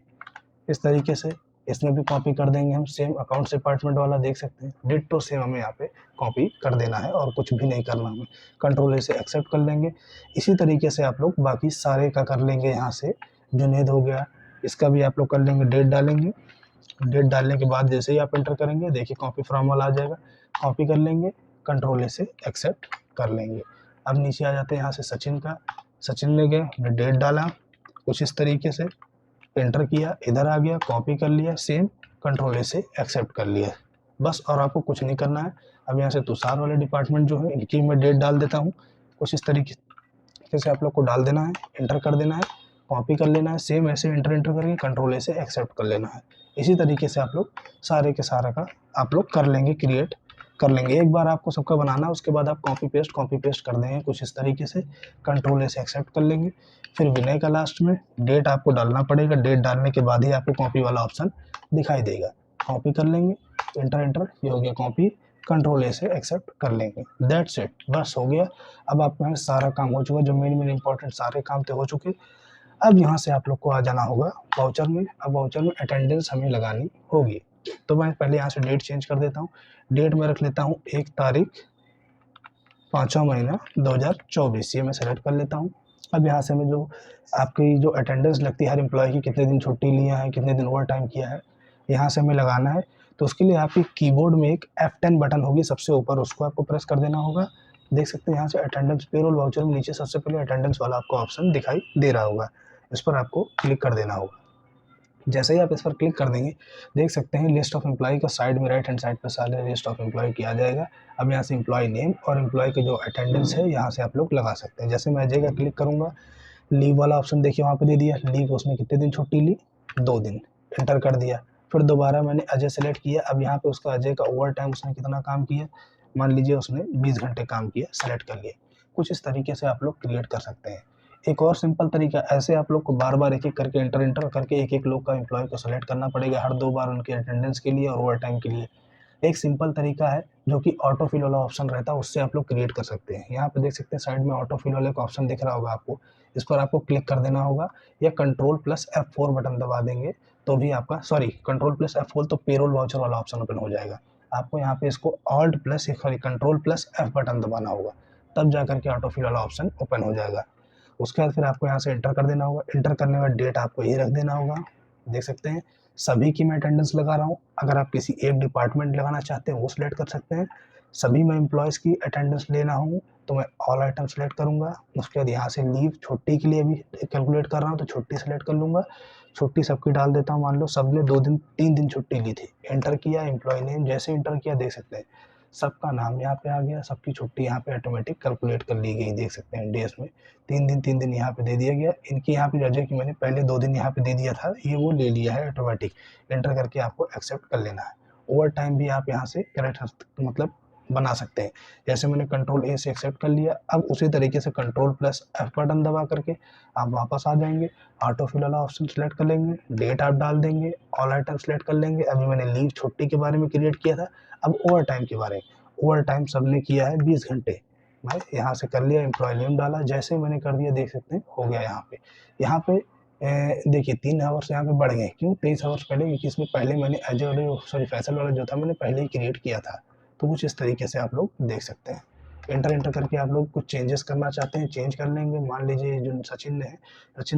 Speaker 1: इस तरीके से इसमें भी कॉपी कर देंगे हम। सेम अकाउंट्स डिपार्टमेंट वाला देख सकते हैं, डिट्टो सेम हमें यहाँ पे कॉपी कर देना है और कुछ भी नहीं करना हमें। कंट्रोल ए से एक्सेप्ट कर लेंगे। इसी तरीके से आप लोग बाकी सारे का कर लेंगे। यहाँ से जुनेद हो गया, इसका भी आप लोग कर लेंगे, डेट डालेंगे। डेट डालने के बाद जैसे ही आप एंटर करेंगे, देखिए कॉपी फ्रॉम वाला आ जाएगा, कॉपी कर लेंगे, कंट्रोल ए से एक्सेप्ट कर लेंगे। अब नीचे आ जाते हैं यहाँ से सचिन का। सचिन ले गए, हमने डेट डाला कुछ इस तरीके से, एंटर किया, इधर आ गया, कॉपी कर लिया, सेम कंट्रोल ए से एक्सेप्ट कर लिया बस। और आपको कुछ नहीं करना है। अब यहाँ से तुषार वाले डिपार्टमेंट जो है, इनकी मैं डेट डाल देता हूँ कुछ इस तरीके से आप लोग को डाल देना है, एंटर कर देना है, कॉपी कर लेना है, सेम ऐसे एंटर करके कंट्रोल ए से एक्सेप्ट कर लेना है। इसी तरीके से आप लोग सारे के सारा का आप लोग कर लेंगे, क्रिएट कर लेंगे। एक बार आपको सबका बनाना है, उसके बाद आप कॉपी पेस्ट कर देंगे कुछ इस तरीके से, कंट्रोल ए से एक्सेप्ट कर लेंगे। फिर विनय का लास्ट में डेट आपको डालना पड़ेगा, डेट डालने के बाद ही आपको कॉपी वाला ऑप्शन दिखाई देगा। कॉपी कर लेंगे, एंटर, ये हो गया कॉपी, कंट्रोल ए से एक्सेप्ट कर लेंगे। दैट्स इट, बस हो गया। अब आपका यहाँ सारा काम हो चुका, जो मेन इंपॉर्टेंट सारे काम तो हो चुके। अब यहाँ से आप लोग को आ जाना होगा वाउचर में। अब वाउचर में अटेंडेंस हमें लगानी होगी, तो मैं पहले यहाँ से डेट चेंज कर देता हूँ। डेट में रख लेता हूँ 1 तारीख 5वां महीना 2024, ये मैं सेलेक्ट कर लेता हूँ। अब यहाँ से मैं जो आपकी जो अटेंडेंस लगती है हर एम्प्लॉय की, कितने दिन छुट्टी लिया है, कितने दिन ओवर टाइम किया है, यहाँ से हमें लगाना है। तो उसके लिए आपकी कीबोर्ड में एक F10 बटन होगी सबसे ऊपर, उसको आपको प्रेस कर देना होगा। देख सकते हैं यहाँ से अटेंडेंस पेरोल वाउचर में नीचे सबसे पहले अटेंडेंस वाला आपको ऑप्शन दिखाई दे रहा होगा, इस पर आपको क्लिक कर देना होगा। जैसे ही आप इस पर क्लिक कर देंगे, देख सकते हैं लिस्ट ऑफ एम्प्लॉय का साइड में राइट हैंड साइड पर सारे लिस्ट ऑफ एम्प्लॉय किया जाएगा। अब यहाँ से एम्प्लॉय नेम और एम्प्लॉय के जो अटेंडेंस है यहाँ से आप लोग लगा सकते हैं। जैसे मैं अजय का क्लिक करूँगा, लीव वाला ऑप्शन देखिए वहाँ पे दे दिया, लीव उसने कितने दिन छुट्टी ली, 2 दिन, एंटर कर दिया। फिर दोबारा मैंने अजय सेलेक्ट किया। अब यहाँ पे उसका अजय का ओवर टाइम उसने कितना काम किया, मान लीजिए उसने 20 घंटे काम किया, सेलेक्ट कर लिया। कुछ इस तरीके से आप लोग क्रिएट कर सकते हैं। एक और सिंपल तरीका, ऐसे आप लोग को बार बार एक एक करके एंटर करके एक एक लोग का एम्प्लॉय को सेलेक्ट करना पड़ेगा हर 2 बार उनके अटेंडेंस के लिए और ओवर टाइम के लिए। एक सिंपल तरीका है जो कि ऑटो फिल वाला ऑप्शन रहता है, उससे आप लोग क्रिएट कर सकते हैं। यहाँ पे देख सकते हैं साइड में ऑटो फिल वाले का ऑप्शन दिख रहा होगा आपको, इस पर आपको क्लिक कर देना होगा या कंट्रोल प्लस F4 बटन दबा देंगे तो भी आपका, सॉरी कंट्रोल प्लस F4 तो पेरोल वाउचर वाला ऑप्शन ओपन हो जाएगा। आपको यहाँ पे इसको alt plus sorry control plus F button दबाना होगा, तब जा करके ऑटो फिल वाला ऑप्शन ओपन हो जाएगा। उसके बाद फिर आपको यहाँ से एंटर कर देना होगा, एंटर करने के बाद डेट आपको ये रख देना होगा। देख सकते हैं सभी की मैं अटेंडेंस लगा रहा हूँ। अगर आप किसी एक डिपार्टमेंट लगाना चाहते हैं वो सिलेक्ट कर सकते हैं। सभी में एम्प्लॉयज़ की अटेंडेंस लेना हूँ तो मैं ऑल आइटम सेलेक्ट करूँगा। उसके बाद यहाँ से लीव छुट्टी के लिए भी कैलकुलेट कर रहा हूँ तो छुट्टी सेलेक्ट कर लूँगा। छुट्टी सबकी डाल देता हूँ, मान लो सब ने 2 दिन 3 दिन छुट्टी ली थी, एंटर किया, एम्प्लॉय नेम जैसे एंटर किया देख सकते हैं सबका नाम यहाँ पे आ गया, सबकी छुट्टी यहाँ पे ऑटोमेटिक कैलकुलेट कर ली गई। देख सकते हैं डेज में 3 दिन यहाँ पे दे दिया गया। इनकी यहाँ पे अजय की मैंने पहले 2 दिन यहाँ पे दे दिया था, ये वो ले लिया है ऑटोमेटिक। एंटर करके आपको एक्सेप्ट कर लेना है। ओवर टाइम भी आप यहाँ से करेक्ट मतलब बना सकते हैं। जैसे मैंने कंट्रोल ए से एक्सेप्ट कर लिया, अब उसी तरीके से कंट्रोल प्लस F बटन दबा करके आप वापस आ जाएंगे, ऑटो फिल वाला ऑप्शन सेलेक्ट कर लेंगे, डेट आप डाल देंगे, ऑल आइटम सेलेक्ट कर लेंगे। अभी मैंने लीव छुट्टी के बारे में क्रिएट किया था, अब ओवर टाइम के बारे में। ओवर टाइम सबने किया है 20 घंटे, मैं यहाँ से कर लिया, एम्प्लॉय नेम डाला, जैसे मैंने कर दिया देख सकते हैं हो गया। यहाँ पे देखिए 3 आवर्स यहाँ पे बढ़ गए, क्यों 23 आवर्स पहले, क्योंकि इसमें पहले मैंने अजय वाले सॉरी फैसल वाला जो था मैंने पहले ही क्रिएट किया था। तो कुछ इस तरीके से आप लोग देख सकते हैं। एंटर करके आप लोग कुछ चेंजेस करना चाहते हैं चेंज कर लेंगे। मान लीजिए जो सचिन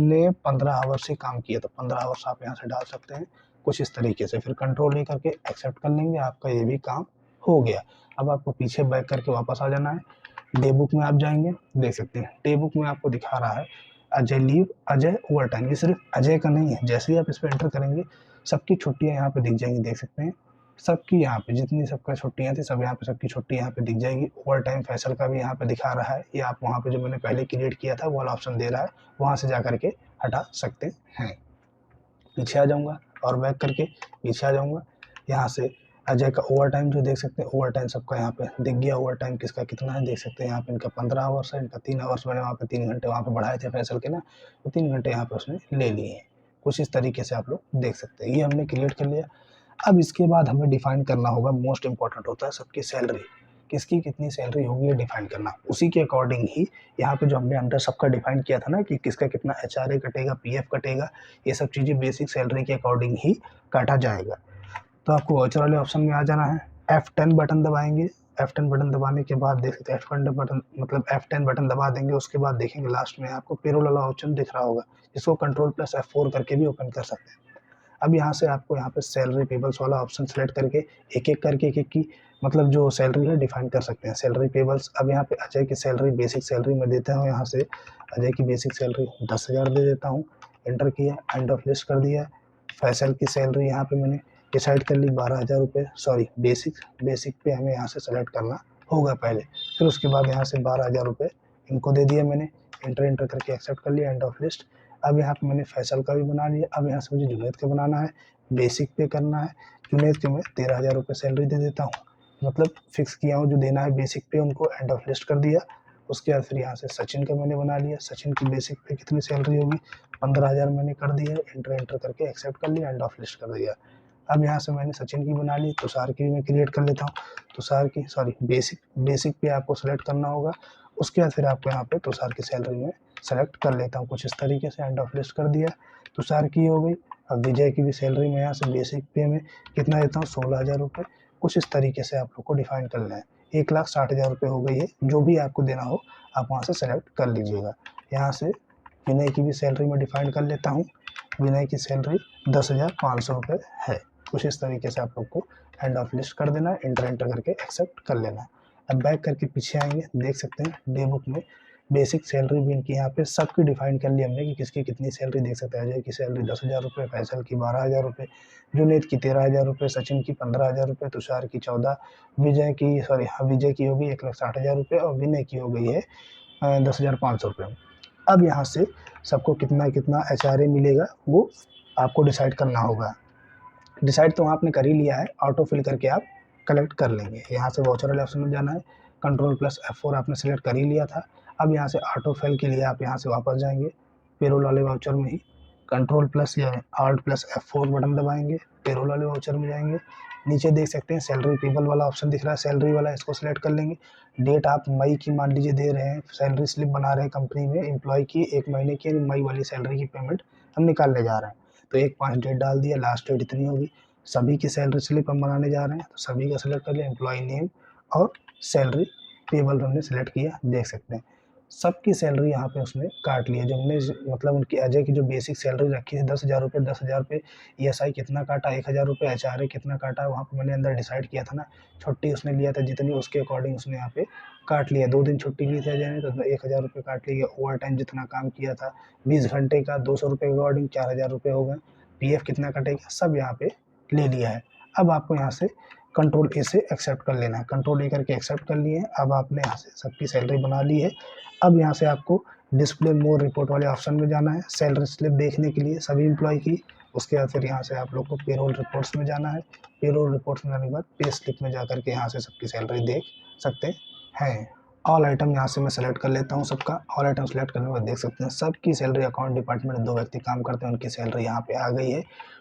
Speaker 1: ने 15 आवर्स से काम किया तो 15 आवर्स आप यहाँ से डाल सकते हैं कुछ इस तरीके से। फिर कंट्रोल ए करके एक्सेप्ट कर लेंगे, आपका ये भी काम हो गया। अब आपको पीछे बैक करके वापस आ जाना है। डे बुक में आप जाएंगे, देख सकते हैं डे बुक में आपको दिखा रहा है Ajay leave, Ajay over time. ये सिर्फ अजय का नहीं है, जैसे ही आप इस पर एंटर करेंगे सबकी छुट्टियां यहाँ पे दिख जाएंगी, देख सकते हैं सबकी यहाँ पे जितनी सबका छुट्टियां थी सब यहाँ पे सबकी छुट्टी यहाँ पे दिख जाएगी। ओवर टाइम फैसल का भी यहाँ पे दिखा रहा है, ये आप वहाँ पे जो मैंने पहले क्रिएट किया था वो वाला ऑप्शन दे रहा है, वहाँ से जा करके हटा सकते हैं। पीछे आ जाऊँगा और बैक करके पीछे आ जाऊँगा, यहाँ से अजय का ओवर टाइम जो देख सकते हैं, ओवर टाइम सबका यहाँ पे दिख गया, ओवर टाइम किसका कितना है देख सकते हैं। यहाँ पे इनका 15 आवर्स है, इनका 3 आवर्स, मैंने वहाँ पे 3 घंटे वहाँ पे बढ़ाए थे फैसल के ना, तो 3 घंटे यहाँ पे उसने ले लिए हैं। कुछ इस तरीके से आप लोग देख सकते हैं, ये हमने क्रिएट कर लिया। अब इसके बाद हमें डिफाइन करना होगा, मोस्ट इंपॉर्टेंट होता है सबकी सैलरी, किसकी कितनी सैलरी होगी ये डिफाइन करना। उसी के अकॉर्डिंग ही यहाँ पे जो हमने अंडर सबका डिफाइन किया था ना कि किसका कितना एचआरए कटेगा, पीएफ कटेगा, ये सब चीज़ें बेसिक सैलरी के अकॉर्डिंग ही काटा जाएगा। तो आपको वाउचर वाले ऑप्शन में आ जाना है, F10 बटन दबाएंगे। F10 बटन दबाने के बाद देख सकते हैं F10 बटन मतलब F10 बटन दबा देंगे, उसके बाद देखेंगे लास्ट में आपको पेरोल वाला ऑप्शन दिख रहा होगा, जिसको कंट्रोल प्लस F4 करके भी ओपन कर सकते हैं। अब यहाँ से आपको यहाँ पे सैलरी पेबल्स वाला ऑप्शन सेलेक्ट करके एक एक करके एक एक की मतलब जो सैलरी है डिफाइन कर सकते हैं। सैलरी पेबल्स, अब यहाँ पे अजय की सैलरी बेसिक सैलरी में देता हूँ, यहाँ से अजय की बेसिक सैलरी 10,000 दे देता हूँ, एंटर किया, एंड ऑफ लिस्ट कर दिया। फैसल की सैलरी यहाँ पे मैंने डिसाइड कर ली 12,000 रुपये, सॉरी बेसिक पे हमें यहाँ से सेलेक्ट करना होगा पहले, फिर उसके बाद यहाँ से 12,000 रुपये इनको दे दिया मैंने, एंटर करके एक्सेप्ट कर लिया, एंड ऑफ लिस्ट। अब यहाँ पे मैंने फैसल का भी बना लिया, अब यहाँ से मुझे जुनैद का बनाना है, बेसिक पे करना है। जुनैद के मैं 13,000 रुपये सैलरी दे देता हूँ, मतलब फिक्स किया हूँ जो देना है बेसिक पे उनको, एंड ऑफ लिस्ट कर दिया। उसके बाद फिर यहाँ से सचिन का मैंने बना लिया, सचिन की बेसिक पे कितनी सैलरी होगी 15,000 मैंने कर दिया, एंटर करके एक्सेप्ट कर लिया, एंड ऑफ लिस्ट कर दिया। अब यहाँ से मैंने सचिन की बना ली, तुषार की भी मैं क्रिएट कर लेता हूँ। तुषार की सॉरी बेसिक पे आपको सेलेक्ट करना होगा, उसके बाद फिर आपको यहाँ पे तुषार की सैलरी में सेलेक्ट कर लेता हूँ कुछ इस तरीके से, एंड ऑफ लिस्ट कर दिया। तुषार की हो गई। अब विजय की भी सैलरी मैं यहाँ से बेसिक पे में कितना देता हूँ 16,000 रुपये, कुछ इस तरीके से आप लोग को डिफाइन करना है। 1,60,000 रुपये हो गई है, जो भी आपको देना हो आप वहाँ से सेलेक्ट कर लीजिएगा। यहाँ से विनय की भी सैलरी मैं डिफाइन कर लेता हूँ, विनय की सैलरी 10,500 रुपये है। कुछ इस तरीके से आप लोग को एंड ऑफ लिस्ट कर देना है, एंटर करके एक्सेप्ट कर लेना है। अब बैक करके पीछे आएंगे, देख सकते हैं डे बुक में बेसिक सैलरी भी इनकी यहाँ पे सबकी डिफाइन कर ली हमने कि किसकी कितनी सैलरी, देख सकते हैं अजय की सैलरी 10,000 रुपये, फैसल की 12,000 रुपये, जुनेद की 13,000 रुपये, सचिन की 15,000 रुपये, तुषार की 14, विजय की हो गई 1,60,000 रुपये और विनय की हो गई है 10,500 रुपये। अब यहाँ से सबको कितना कितना एचआरए मिलेगा वो आपको डिसाइड करना होगा। डिसाइड तो आपने कर ही लिया है, ऑटो फिल करके आप कलेक्ट कर लेंगे। यहाँ से वाउचर वाले ऑप्शन में जाना है, कंट्रोल प्लस F4 आपने सेलेक्ट कर ही लिया था। अब यहाँ से ऑटो फिल के लिए आप यहाँ से वापस जाएंगे, पेरोल वाले वाउचर में ही कंट्रोल प्लस या आल्ट प्लस F4 बटन दबाएंगे, पेरोल वाले वाउचर में जाएंगे। नीचे देख सकते हैं सैलरी टेबल वाला ऑप्शन दिख रहा है, सैलरी वाला, इसको सिलेक्ट कर लेंगे। डेट आप मई की मान लीजिए दे रहे हैं, सैलरी स्लिप बना रहे हैं कंपनी में एम्प्लॉय की 1 महीने की, मई वाली सैलरी की पेमेंट हम निकालने जा रहे हैं, तो 1/5 डेट डाल दिया, लास्ट डेट इतनी होगी। सभी की सैलरी स्लिप हम बनाने जा रहे हैं, तो सभी का सिलेक्ट कर लिया, एम्प्लॉय नेम और सैलरी पेबल हमने सेलेक्ट किया, देख सकते हैं सबकी सैलरी यहाँ पे उसने काट लिया। जो हमने मतलब उनकी अजय की जो बेसिक सैलरी रखी थी 10,000 रुपये, 10,000 पे ईएसआई कितना काटा, 1,000 रुपये एचआरए कितना काटा, वहाँ पे मैंने अंदर डिसाइड किया था ना, छुट्टी उसने लिया था जितनी उसके अकॉर्डिंग उसने यहाँ पे काट लिया। 2 दिन छुट्टी ली थी अजय ने तो 1,000 रुपये काट लिया। ओवर टाइम जितना काम किया था 20 घंटे का 200 रुपये के अकॉर्डिंग 4,000 रुपये हो गए। पीएफ कितना कटेगा सब यहाँ पे ले लिया है। अब आपको यहाँ से कंट्रोल ए से एक्सेप्ट कर लेना है, कंट्रोल ए करके एक्सेप्ट कर लिए हैं। अब आपने यहाँ से सबकी सैलरी बना ली है। अब यहाँ से आपको डिस्प्ले मोर रिपोर्ट वाले ऑप्शन में जाना है, सैलरी स्लिप देखने के लिए सभी एम्प्लॉय की। उसके बाद फिर यहाँ से आप लोग को पेरोल रिपोर्ट्स में जाना है, पेरोल रिपोर्ट्स में जाने के बाद पे स्लिप में जा करके यहाँ से सबकी सैलरी देख सकते हैं। ऑल आइटम यहाँ से मैं सेलेक्ट कर लेता हूँ सबका, ऑल आइटम सेलेक्ट करने के बाद देख सकते हैं सबकी सैलरी, अकाउंट डिपार्टमेंट 2 व्यक्ति काम करते हैं उनकी सैलरी यहाँ पे आ गई है,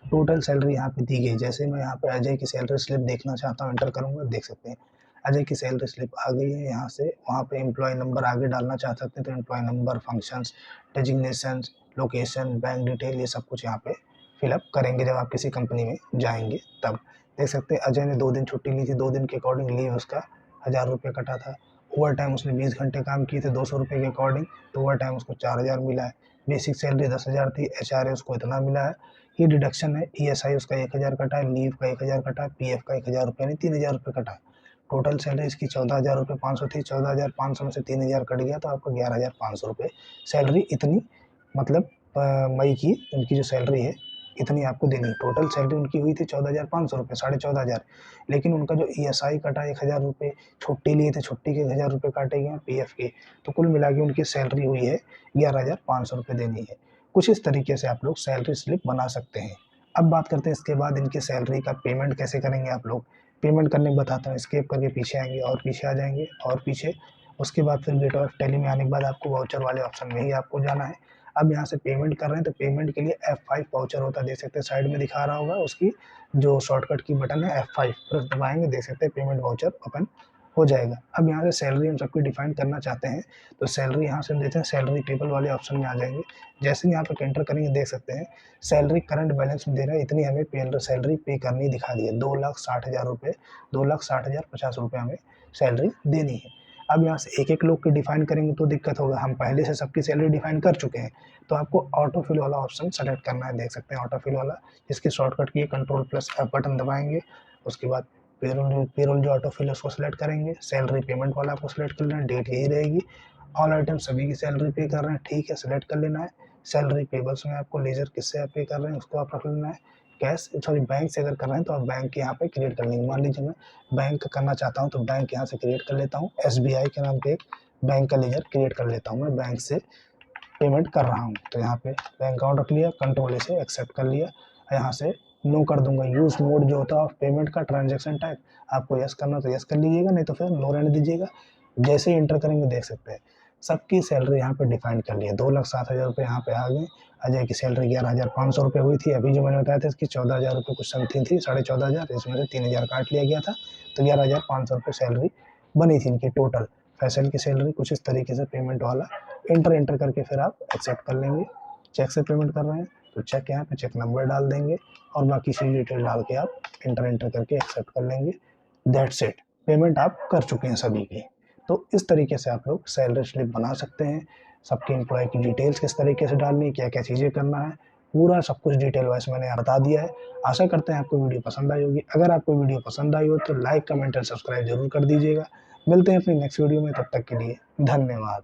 Speaker 1: टोटल सैलरी यहाँ पे दी गई। जैसे मैं यहाँ पे अजय की सैलरी स्लिप देखना चाहता हूँ, एंटर करूँगा, देख सकते हैं अजय की सैलरी स्लिप आ गई है। यहाँ से वहाँ पे एम्प्लॉय नंबर आगे डालना चाह सकते हैं तो employ number, functions, designation, location, bank detail, ये सब कुछ यहाँ पे फिलअप करेंगे जब आप किसी कंपनी में जाएंगे तब। देख सकते हैं अजय ने 2 दिन छुट्टी ली थी, 2 दिन के अकॉर्डिंग लीव उसका 1,000 रुपये कटा था। ओवर टाइम उसने 20 घंटे काम किए थे 200 रुपये के अकॉर्डिंग, तो ओवर टाइम उसको 4,000 मिला है। बेसिक सैलरी 10,000 थी, एचआरए उसको इतना मिला है। ये डिडक्शन है, ईएसआई उसका 1,000 कटा है, लीव का 1,000 कटा है, पीएफ का 1,000 रुपये नहीं 3,000 रुपये कटा है। टोटल सैलरी इसकी 14,000 रुपये 500 थी, 14,500 में से 3,000 कट गया तो आपको 11,500 रुपये सैलरी इतनी मतलब मई की उनकी जो सैलरी है इतनी आपको देनी है। टोटल सैलरी उनकी हुई थी 14,500 रुपये, 14,500, लेकिन उनका जो ईएसआई कटा 1,000 रुपये, छुट्टी लिए थे, छुट्टी के 1,000 रुपये काटे गए पीएफ के, तो कुल मिला के उनकी सैलरी हुई है 11,500 रुपये देनी है। कुछ इस तरीके से आप लोग सैलरी स्लिप बना सकते हैं। अब बात करते हैं इसके बाद इनकी सैलरी का पेमेंट कैसे करेंगे आप लोग। पेमेंट करने को बताता हूँ, एस्केप करके पीछे आएंगे और पीछे आ जाएंगे और पीछे, उसके बाद फिर गेट ऑफ टैली में आने के बाद आपको वाउचर वाले ऑप्शन में ही आपको जाना है। अब यहाँ से पेमेंट कर रहे हैं तो पेमेंट के लिए F5 वाउचर होता है, देख सकते हैं साइड में दिखा रहा होगा, उसकी जो शॉर्टकट की बटन है F5 प्रेस दबाएंगे, देख सकते हैं पेमेंट वाउचर ओपन हो जाएगा। अब यहाँ से सैलरी हम सबकी डिफाइन करना चाहते हैं तो सैलरी यहाँ से देते हैं, सैलरी पीपल वाले ऑप्शन में आ जाएंगे। जैसे ही यहाँ पर एंटर करेंगे देख सकते हैं सैलरी करंट बैलेंस में दे रहा है, इतनी हमें सैलरी पे करनी दिखा दी है, 2,60,000 रुपये, 2,60,050 रुपये हमें सैलरी देनी है। अब यहाँ से एक एक लोग की डिफाइन करेंगे तो दिक्कत होगा, हम पहले से सबकी सैलरी डिफाइन कर चुके हैं। तो आपको ऑटो फिल वाला ऑप्शन सेलेक्ट करना है, देख सकते हैं ऑटो फिल वाला, जिसकी शॉर्टकट की Ctrl+F बटन दबाएंगे। उसके बाद पेरोल जो ऑटो फिल है उसको सिलेक्ट करेंगे, सैलरी पेमेंट वाला आपको सिलेक्ट कर लेना है, डेट यही रहेगी, ऑल आइटम सभी की सैलरी पे कर रहे हैं, ठीक है, सिलेक्ट कर लेना है। सैलरी पेबल्स में आपको लेजर किससे आप पे कर रहे हैं उसको आप रख लेना है। कैश सॉरी बैंक से अगर कर रहे हैं तो आप बैंक यहाँ पे क्रिएट कर लेंगे। मान लीजिए मैं बैंक करना चाहता हूँ तो बैंक यहाँ से क्रिएट कर लेता हूँ, SBI के नाम पे एक बैंक का लेजर क्रिएट कर लेता हूँ, मैं बैंक से पेमेंट कर रहा हूँ। तो यहाँ पे बैंक अकाउंट रख लिया, कंट्रोल से एक्सेप्ट कर लिया, यहाँ से नो कर दूंगा। यूज मोड जो होता है पेमेंट का, ट्रांजेक्शन टाइप, आपको यस करना तो यस कर लीजिएगा, नहीं तो फिर नो रहने दीजिएगा। जैसे ही एंटर करेंगे देख सकते हैं सबकी सैलरी यहाँ पे डिफाइन कर लिया, 2,60,000 रुपये यहाँ पे आ गए। अजय की सैलरी 11,500 रुपये हुई थी, अभी जो मैंने बताया था इसकी 14,000 रुपये कुछ समथिंग थी, 14,500, इसमें से 3,000 काट लिया गया था, तो 11,500 रुपये सैलरी बनी थी इनकी टोटल। फैसल की सैलरी कुछ इस तरीके से पेमेंट वाला एंटर करके फिर आप एक्सेप्ट कर लेंगे। चेक से पेमेंट कर रहे हैं तो चेक यहाँ पे चेक नंबर डाल देंगे और बाकी सारी डिटेल डाल के आप एंटर करके एक्सेप्ट कर लेंगे। दैट्स इट, पेमेंट आप कर चुके हैं सभी की। तो इस तरीके से आप लोग सैलरी स्लिप बना सकते हैं। सबके एम्प्लॉय की डिटेल्स किस तरीके से डालनी है, क्या क्या चीज़ें करना है, पूरा सब कुछ डिटेल वाइज मैंने बता दिया है। आशा करते हैं आपको वीडियो पसंद आई होगी। अगर आपको वीडियो पसंद आई हो तो लाइक, कमेंट और सब्सक्राइब जरूर कर दीजिएगा। मिलते हैं अपनी नेक्स्ट वीडियो में, तब तक के लिए धन्यवाद।